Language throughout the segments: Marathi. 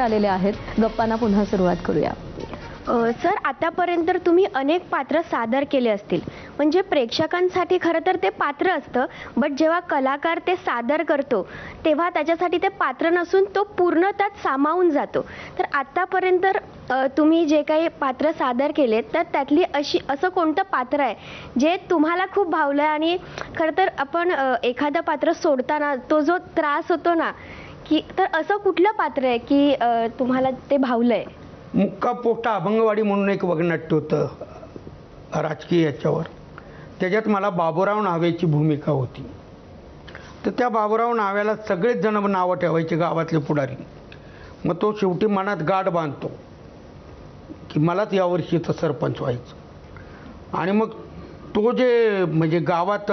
आलेले आहेत. गप्पांना पुन्हा सुरुवात करूया. सर, आतापर्यंत तुम्ही अनेक पात्र सादर केले असतील, म्हणजे प्रेक्षकांसाठी खरं तर ते पात्र असतं, बट जेव्हा कलाकार ते सादर करतो तेव्हा त्याच्यासाठी ते पात्र नसून तो पूर्ण त्यात सामावून जातो. तर आतापर्यंत तुम्ही जे काही पात्र सादर केलेत तर त्यातली असं कोणतं पात्र आहे जे तुम्हाला खूप भावलं आहे? आणि खरं तर आपण एखादं पात्र सोडताना तो जो त्रास होतो ना, की तर असं कुठलं पात्र आहे की तुम्हाला ते भावलंय? मुक्का पोटा अभंगवाडी म्हणून एक वगनाट्य होतं राजकीय याच्यावर. त्याच्यात मला बाबूराव नावेची भूमिका होती. तर त्या बाबूराव नाव्याला सगळेच जण नावं ठेवायचे गावातले पुढारी. मग तो शेवटी मनात गाठ बांधतो की मलाच यावर्षीचं सरपंच व्हायचं. आणि मग तो जे म्हणजे गावात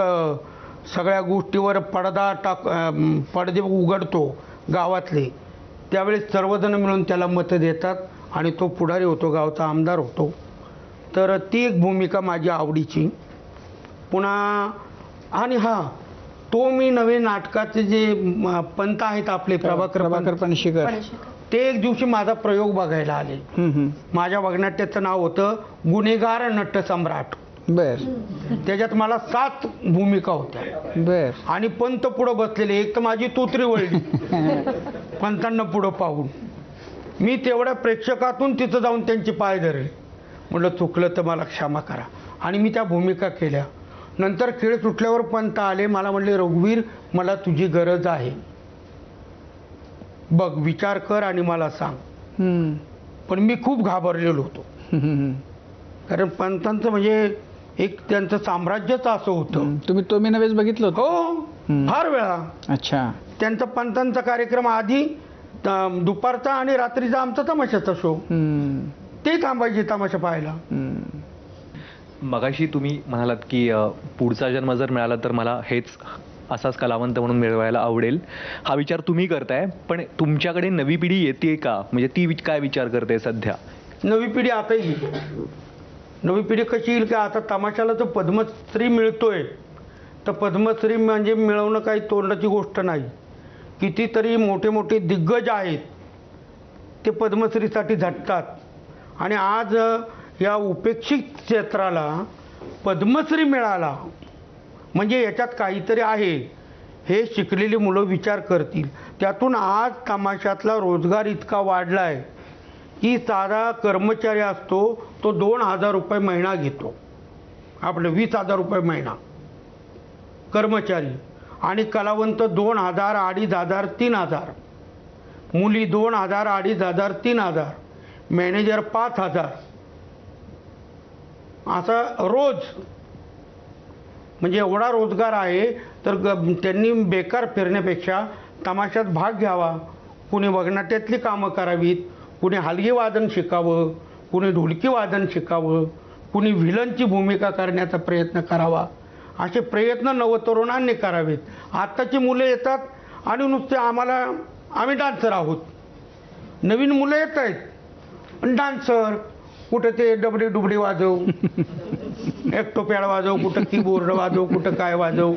सगळ्या गोष्टीवर पडदे उघडतो गावातले, त्यावेळेस सर्वजण मिळून त्याला मतं देतात आणि तो पुढारी होतो, गावचा आमदार होतो. तर ती एक भूमिका माझी आवडीची. पुन्हा आणि तो मी नवे नाटकाचे जे पंत आहेत आपले प्रभाकर पणशीकर, ते एक दिवशी माझा प्रयोग बघायला आले. माझ्या वगनाट्याचं नाव होतं गुन्हेगार नटसम्राट. बर. त्याच्यात मला 7 भूमिका होत्या. बर. आणि पंत पुढं बसलेले. एक तर माझी तोत्री वळली पंतांना पुढं पाहून. मी तेवढ्या प्रेक्षकातून तिथं जाऊन त्यांचे पाय धरले. म्हटलं चुकलं तर मला क्षमा करा. आणि मी त्या भूमिका केल्या. नंतर खेळ सुटल्यावर पंत आले, मला म्हणले रघुवीर, मला तुझी गरज आहे, बघ विचार कर आणि मला सांग. पण मी खूप घाबरलेलो होतो. कारण पंतांचं म्हणजे एक त्यांचं साम्राज्यच असं होतं. तुम्ही नवेच बघितलं होतं? हो, फार वेळा. अच्छा. त्यांचा पंतांचा कार्यक्रम आधी दुपारचा आणि रात्रीचा आमचा तमाशाचा शो. ते थांबायचे तमाशा पाहायला. मगाशी तुम्ही म्हणालात की पुढचा जन्म जर मिळाला तर मला हेच असाच कलावंत म्हणून मिळवायला आवडेल. हा विचार तुम्ही करताय, पण तुमच्याकडे नवी पिढी येते का? म्हणजे ती काय विचार करते सध्या? नवी पिढी आता येईल. नवी पिढी कशी येईल का? आता तमाशाला तर पद्मश्री मिळतोय, तर पद्मश्री म्हणजे मिळवणं काही तोंडाची गोष्ट नाही. कितीतरी मोठे मोठे दिग्गज आहेत ते पद्मश्रीसाठी झटतात. आणि आज या उपेक्षित क्षेत्राला पद्मश्री मिळाला म्हणजे याच्यात काहीतरी आहे, हे शिकलेली मुलं विचार करतील. त्यातून आज तमाशातला रोजगार इतका वाढला आहे की साधा कर्मचारी असतो तो 2,000 रुपये महिना घेतो, आपलं 20,000 रुपये महिना कर्मचारी. आणि कलावंत 2,000, 2,500, 3,000. मुली 2,000, 2,500, 3,000. मॅनेजर 5,000. असा रोज. म्हणजे एवढा रोजगार आहे. तर त्यांनी बेकार फिरण्यापेक्षा तमाशात भाग घ्यावा. कुणी वगनाट्यातली कामं करावीत, कुणी हलगी वादन शिकावं, कुणी ढोलकी वादन शिकावं, कुणी व्हिलनची भूमिका करण्याचा प्रयत्न करावा. असे प्रयत्न नवतरुणांनी करावेत. आत्ताची मुलं येतात आणि नुसते आम्ही डान्सर आहोत. नवीन मुलं येत आहेत डान्सर, कुठं ते डबडी वाजव, एकटोप्याड वाजव, कुठं कीबोर्ड वाजव, कुठं काय वाजव,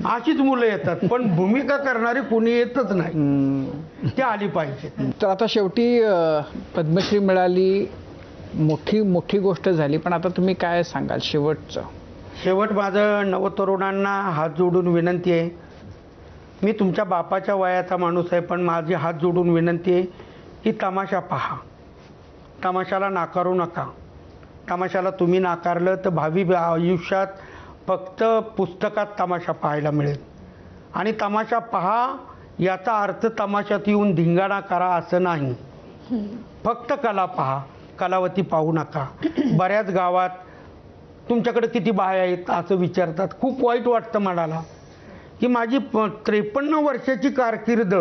अशीच मुलं येतात. पण भूमिका करणारी कोणी येतच नाही. ती आली पाहिजे. तर आता शेवटी पद्मश्री मिळाली, मोठी गोष्ट झाली. पण आता तुम्ही काय सांगाल शेवटचं? शेवट माझं नवतरुणांना हात जोडून विनंती आहे. मी तुमच्या बापाच्या वयाचा माणूस आहे, पण माझी हात जोडून विनंती आहे की तमाशा पहा. तमाशाला नाकारू नका. तमाशाला तुम्ही नाकारलं तर भावी आयुष्यात फक्त पुस्तकात तमाशा पाहायला मिळेल. आणि तमाशा पहा याचा अर्थ तमाशात येऊन धिंगाणा करा असं नाही. फक्त कला पहा, कलावती पाहू नका. बऱ्याच गावात तुमच्याकडे किती बाया आहेत असं विचारतात. खूप वाईट वाटतं मनाला की माझी 53 वर्षाची कारकीर्द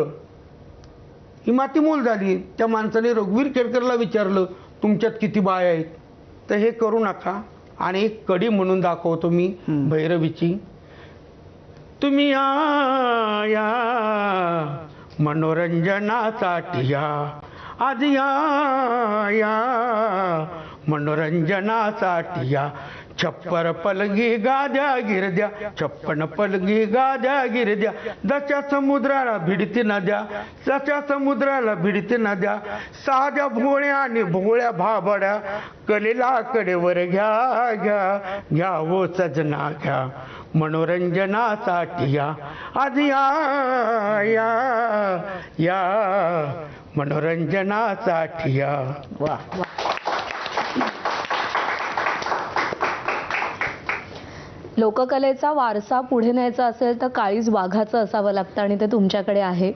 ही मातीमोल झाली. त्या माणसाने रघुवीर केळकरला विचारलं तुमच्यात किती बाया आहेत. तर हे करू नका. आणि एक कडी म्हणून दाखवतो मी भैरवीची. तुम्ही या मनोरंजनासाठी या, आज या मनोरंजनासाठी या. छप्पर पलंगी गाद्या गिरद्या, छप्पन पलंगी गाद्या गिरद्या, जच्या समुद्राला भिडती नद्या, जच्या समुद्राला भिडती नद्या, साध्या भोळ्या आणि भोळ्या भाबड्या, कलेला कडेवर घ्या घ्या घ्या वो सजना घ्या, मनोरंजनासाठी या, आज या या या मनोरंजनासाठी या. वा. लोककलेचा वारसा पुढे न्यायचा असेल तर काळीज वाघाचं असावं लागतं आणि ते तुमच्याकडे आहे.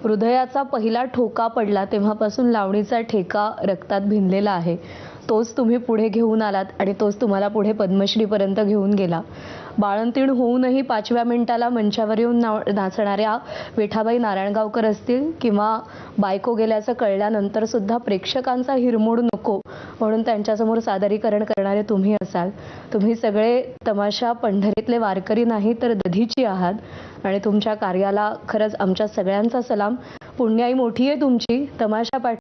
हृदयाचा पहिला ठोका पडला तेव्हापासून लावणीचा ठेका रक्तात भिनलेला आहे. तोच तुम्ही पुढे घेऊन आलात आणि तोच तुम्हाला पुढे पद्मश्रीपर्यंत घेऊन गेला. बाळंतीण होऊनही 5व्या मिनिटाला मंचावर येऊन नाचणाऱ्या विठाबाई नारायणगावकर असतील किंवा बायको गेल्याचं कळल्यानंतर सुद्धा प्रेक्षकांचा हिरमोड नको म्हणून त्यांच्यासमोर सादरीकरण करणारे तुम्ही असाल. तुम्ही सगळे तमाशा पंढरीतले वारकरी नाही तर दधीची आहात आणि तुमच्या कार्याला खरंच आमच्या सगळ्यांचा सलाम. पुण्याई मोठी आहे तुमची. तमाशा